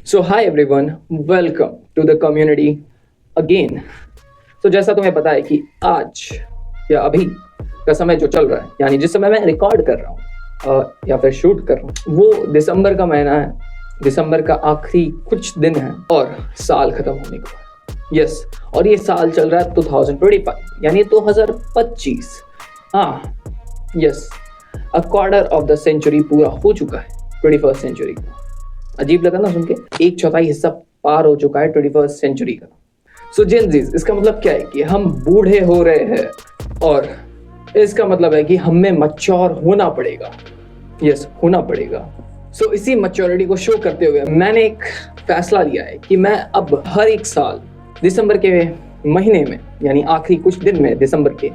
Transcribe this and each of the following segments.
So hi everyone, welcome to the community again. तो जैसा तुम्हें पता है कि आज या अभी का समय जो चल रहा है, यानी जिस समय मैं रिकॉर्ड कर रहा हूँ या फिर शूट कर रहा हूँ, वो दिसंबर का महीना है। दिसंबर का आखिरी कुछ दिन है और साल खत्म होने को है। यस, और ये साल चल रहा है 2025 यानी 2025। हाँ yes, a quarter of the century पूरा हो चुका है 21st सेंचुरी का। अजीब लगा ना सुन के, एक चौथाई हिस्सा पार हो चुका है 21st सेंचुरी का। सो जेनजीज, इसका मतलब क्या है कि हम बूढ़े हो रहे हैं और इसका मतलब है कि हमें मैच्योर होना पड़ेगा। यस, होना पड़ेगा। सो इसी मैच्योरिटी को शो करते हुए मैंने एक फैसला लिया है कि मैं अब हर एक साल दिसंबर के महीने में, यानी आखिरी कुछ दिन में दिसंबर के,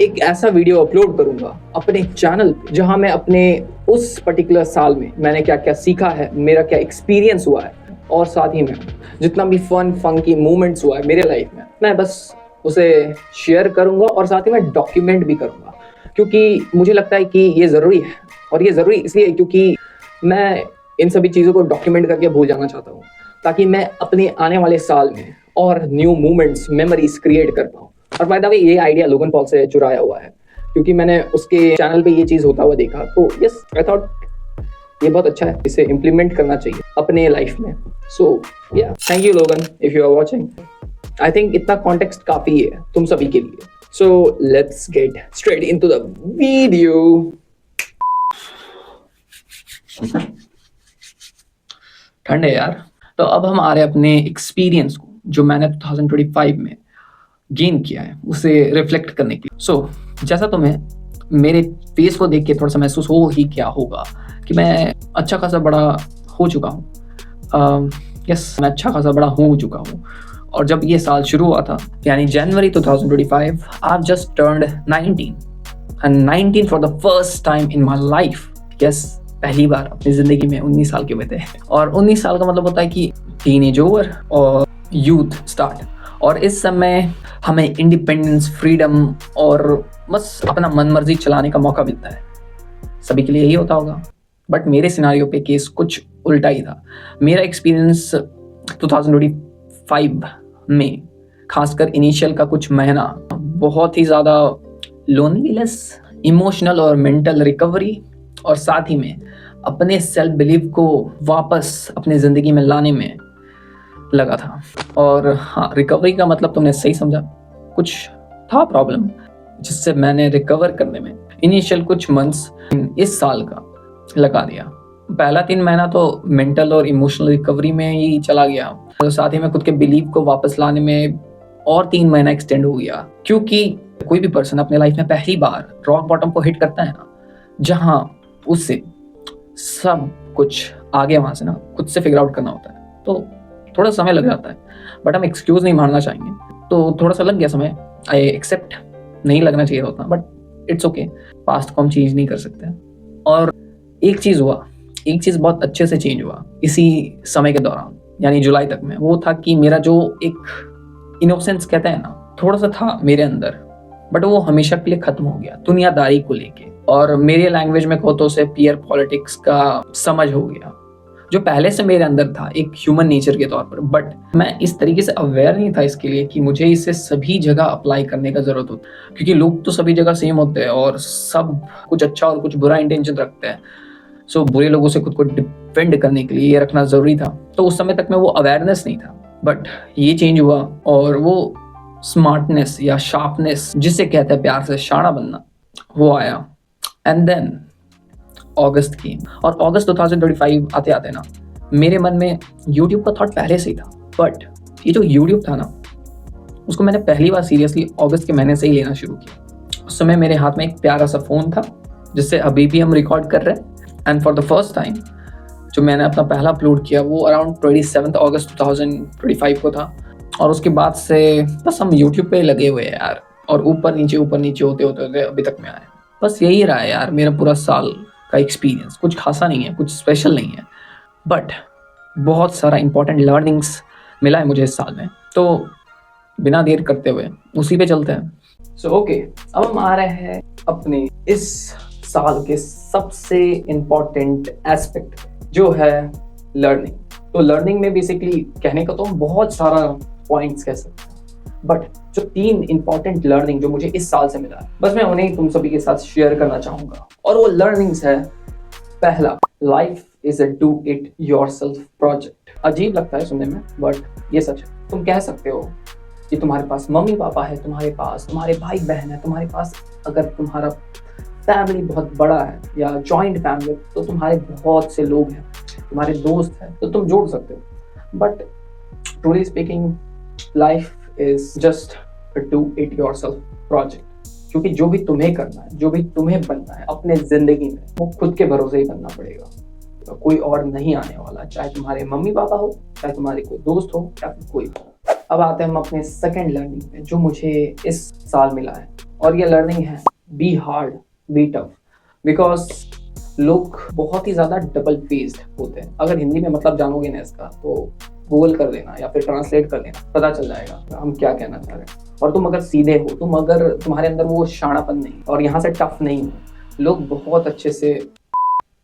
एक ऐसा वीडियो अपलोड करूंगा अपने चैनल पे, जहां मैं अपने उस पर्टिकुलर साल में मैंने क्या क्या सीखा है, मेरा क्या एक्सपीरियंस हुआ है, और साथ ही में जितना भी फंकी मोमेंट्स हुआ है मेरे लाइफ में, मैं बस उसे शेयर करूंगा और साथ ही में डॉक्यूमेंट भी करूंगा। क्योंकि मुझे लगता है कि ये ज़रूरी है, और ये ज़रूरी इसलिए क्योंकि मैं इन सभी चीज़ों को डॉक्यूमेंट करके भूल जाना चाहता हूँ, ताकि मैं अपने आने वाले साल में और न्यू मोमेंट्स, मेमोरीज क्रिएट कर पाऊँ। और बाय द वे, ये आइडिया लोगन पॉल से चुराया हुआ है, क्योंकि मैंने उसके चैनल पे ये चीज़ होता हुआ देखा, तो यस आई थॉट ये बहुत अच्छा है, इसे इम्प्लीमेंट करना चाहिए अपने लाइफ में। So yeah thank you Logan, if you are watching. I think इतना कॉन्टेक्स्ट काफ़ी है तुम सभी के लिए। So let's get straight into the video. ठंड है यार। तो अब हम आ रहे हैं अपने एक्सपीरियंस को, जो मैंने 2025 में गेन किया है, उसे रिफ्लेक्ट करने के लिए। सो जैसा तुम्हें मेरे फेस को देख के थोड़ा सा महसूस हो ही क्या होगा कि मैं अच्छा खासा बड़ा हो चुका हूँ। यस, मैं अच्छा खासा बड़ा हो चुका हूँ। और जब ये साल शुरू हुआ था, यानी जनवरी 2025, I just turned 19 and 19 for the first time in my life. Yes, पहली बार अपनी जिंदगी में 19 साल के हुए थे। और 19 साल का मतलब होता है कि टीनेज ओवर और यूथ स्टार्ट। और इस समय हमें इंडिपेंडेंस, फ्रीडम और बस अपना मन मर्जी चलाने का मौका मिलता है। सभी के लिए यही होता होगा, बट मेरे सिनारियो पे केस कुछ उल्टा ही था। मेरा एक्सपीरियंस 2025 में, खासकर इनिशियल का कुछ महीना, बहुत ही ज़्यादा लोनलीनेस, इमोशनल और मेंटल रिकवरी, और साथ ही में अपने सेल्फ बिलीव को वापस अपने ज़िंदगी में लाने में लगा था। और हाँ, रिकवरी का मतलब तुमने सही समझा, कुछ था प्रॉब्लम जिससे मैंने रिकवर करने में इनिशियल कुछ मंथ्स इस साल का लगा दिया। पहला 3 महीना तो मेंटल और इमोशनल रिकवरी में ही चला गया, और साथ ही में खुद के बिलीव को वापस लाने में और 3 महीना एक्सटेंड हो गया। क्योंकि कोई भी पर्सन अपने लाइफ में पहली बार रॉक बॉटम को हिट करता है ना, जहाँ उससे सब कुछ आगे वहाँ से ना खुद से फिगर आउट करना होता है, तो थोड़ा समय लग जाता है। बट हम एक्सक्यूज नहीं मारना चाहेंगे, तो थोड़ा सा लग गया समय। आई एक्सेप्ट, नहीं लगना चाहिए होता, बट इट्स ओके। पास्ट को हम चेंज नहीं कर सकते। और एक चीज़ हुआ, एक चीज़ बहुत अच्छे से चेंज हुआ इसी समय के दौरान, यानी जुलाई तक में। वो था कि मेरा जो एक इनोसेंस कहते हैं ना, थोड़ा सा था मेरे अंदर, बट वो हमेशा के लिए खत्म हो गया दुनियादारी को लेके। और मेरे लैंग्वेज में कहो तो उसे पीयर पॉलिटिक्स का समझ हो गया, जो पहले से मेरे अंदर था एक ह्यूमन नेचर के तौर पर। बट मैं इस तरीके से अवेयर नहीं था इसके लिए कि मुझे इसे सभी जगह अप्लाई करने का जरूरत होता, क्योंकि लोग तो सभी जगह सेम होते हैं और सब कुछ अच्छा और कुछ बुरा इंटेंशन रखते हैं। सो बुरे लोगों से खुद को डिफेंड करने के लिए ये रखना जरूरी था। तो उस समय तक में वो अवेयरनेस नहीं था, बट ये चेंज हुआ और वो स्मार्टनेस या शार्पनेस, जिसे कहते हैं प्यार से शाना बनना, वो आया। एंड देन अगस्त की, और अगस्त 2025 आते आते ना मेरे मन में YouTube का थॉट पहले से ही था। बट ये जो YouTube था ना, उसको मैंने पहली बार सीरियसली अगस्त के महीने से ही लेना शुरू किया। उस समय मेरे हाथ में एक प्यारा सा फ़ोन था, जिससे अभी भी हम रिकॉर्ड कर रहे हैं। And for the first time जो मैंने अपना पहला अपलोड किया, वो अराउंड 27 अगस्त 2025 को था। और उसके बाद से बस हम YouTube पे लगे हुए हैं यार, और ऊपर नीचे होते होते अभी तक में आए। बस यही रहा है यार मेरा पूरा साल का एक्सपीरियंस। कुछ खासा नहीं है, कुछ स्पेशल नहीं है, बट बहुत सारा इंपॉर्टेंट लर्निंग्स मिला है मुझे इस साल में। तो बिना देर करते हुए उसी पे चलते हैं। सो ओके, अब हम आ रहे हैं अपने इस साल के सबसे इम्पोर्टेंट एस्पेक्ट जो है लर्निंग। तो लर्निंग में बेसिकली कहने का तो हम बहुत सारा पॉइंट्स कह सकते हैं, बट जो 3 इंपॉर्टेंट लर्निंग जो मुझे इस साल से मिला है, बस मैं उन्हें तुम सभी के साथ शेयर करना चाहूंगा। और वो लर्निंग्स है, पहला, life is a do it yourself project. अजीब लगता है सुनने में, बट ये सच है। तुम कह सकते हो कि तुम्हारे पास मम्मी पापा है, तुम्हारे पास तुम्हारे भाई बहन है, तुम्हारे पास अगर तुम्हारा फैमिली बहुत बड़ा है या जॉइंट फैमिली, तो तुम्हारे बहुत से लोग हैं, तुम्हारे दोस्त हैं, तो तुम जोड़ सकते हो। But truly speaking, life is just a do it yourself project. क्योंकि जो भी तुम्हें करना है, जो भी तुम्हें बनना है अपने जिंदगी में, वो खुद के भरोसे ही बनना पड़ेगा। तो कोई और नहीं आने वाला, चाहे तुम्हारे मम्मी पापा हो, चाहे तुम्हारे कोई दोस्त हो, या फिर कोई हो। अब आते हैं हम अपने सेकंड लर्निंग पे, जो मुझे इस साल मिला है, और ये लर्निंग है be hard be tough. Because लोग बहुत ही ज़्यादा डबल फेस्ड होते हैं। अगर हिंदी में मतलब जानोगे ना इसका, तो गूगल कर देना या फिर ट्रांसलेट कर देना, पता चल जाएगा हम क्या कहना चाह रहे हैं। और तुम अगर सीधे हो, तुम अगर तुम्हारे अंदर वो शाणापन नहीं और यहाँ से टफ नहीं हो, लोग बहुत अच्छे से,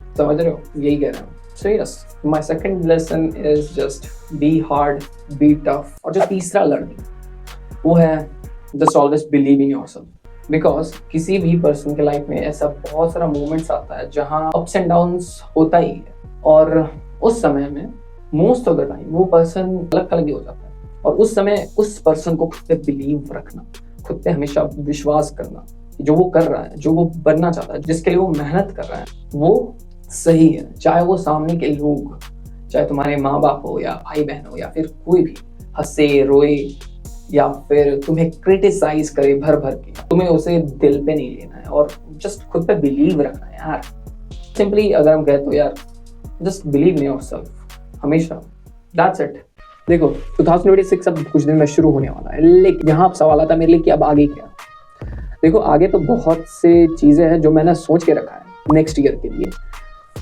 समझ रहे हो, यही कह रहे हैं। So yes, my second lesson is just be hard, be tough. और जो तीसरा लर्निंग वो है just always believe in yourself. Because किसी भी पर्सन के लाइफ में ऐसा बहुत सारा मोमेंट्स आता है जहाँ अप्स एंड डाउन्स होता ही है, और उस समय में मोस्ट ऑफ द टाइम वो पर्सन अलग अलग ही हो जाता है। और उस समय उस पर्सन को खुद पे बिलीव रखना, खुद पे हमेशा विश्वास करना, जो वो कर रहा है, जो वो बनना चाहता है, जिसके लिए वो मेहनत कर रहा है, वो सही है। चाहे वो सामने के लोग, चाहे तुम्हारे माँ बाप हो या भाई बहन हो या फिर कोई भी, हंसे रोए या फिर तुम्हें क्रिटिसाइज करे भर भर के, तुम्हें उसे दिल पे नहीं लेना है और जस्ट खुद पे बिलीव रखना है यार। सिंपली अगर हम कहें तो यार, जस्ट बिलीव इन योरसेल्फ हमेशा, दैट्स इट। देखो 2026 अब कुछ दिन में शुरू होने वाला है, लेकिन यहाँ सवाल आता है मेरे लिए कि अब आगे क्या। देखो आगे तो बहुत से चीजें हैं जो मैंने सोच के रखा है नेक्स्ट ईयर के लिए,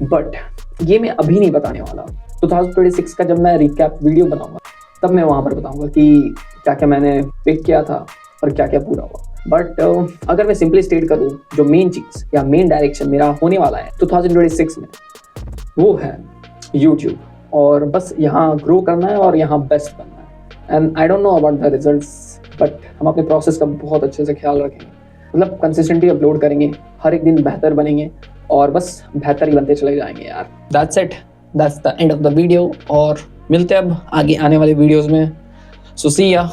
बट ये मैं अभी नहीं बताने वाला। 2026 का जब मैं रिकैप वीडियो बनाऊंगा, तब मैं वहां पर बताऊंगा कि क्या क्या मैंने पिक किया था और क्या क्या पूरा हुआ। बट अगर मैं सिंपली स्टेट करूँ, जो मेन चीज या मेन डायरेक्शन मेरा होने वाला है 2026 में, वो है यूट्यूब। और बस यहाँ ग्रो करना है और यहाँ बेस्ट बनना है। And I don't know about the results, but हम अपने प्रोसेस का बहुत अच्छे से ख्याल रखेंगे। मतलब कंसिस्टेंटली अपलोड करेंगे, हर एक दिन बेहतर बनेंगे और बस बेहतर ही बनते चले जाएंगे यार। That's it, that's the end of the video. और मिलते हैं अब आगे आने वाले वीडियोस में। सो सी या।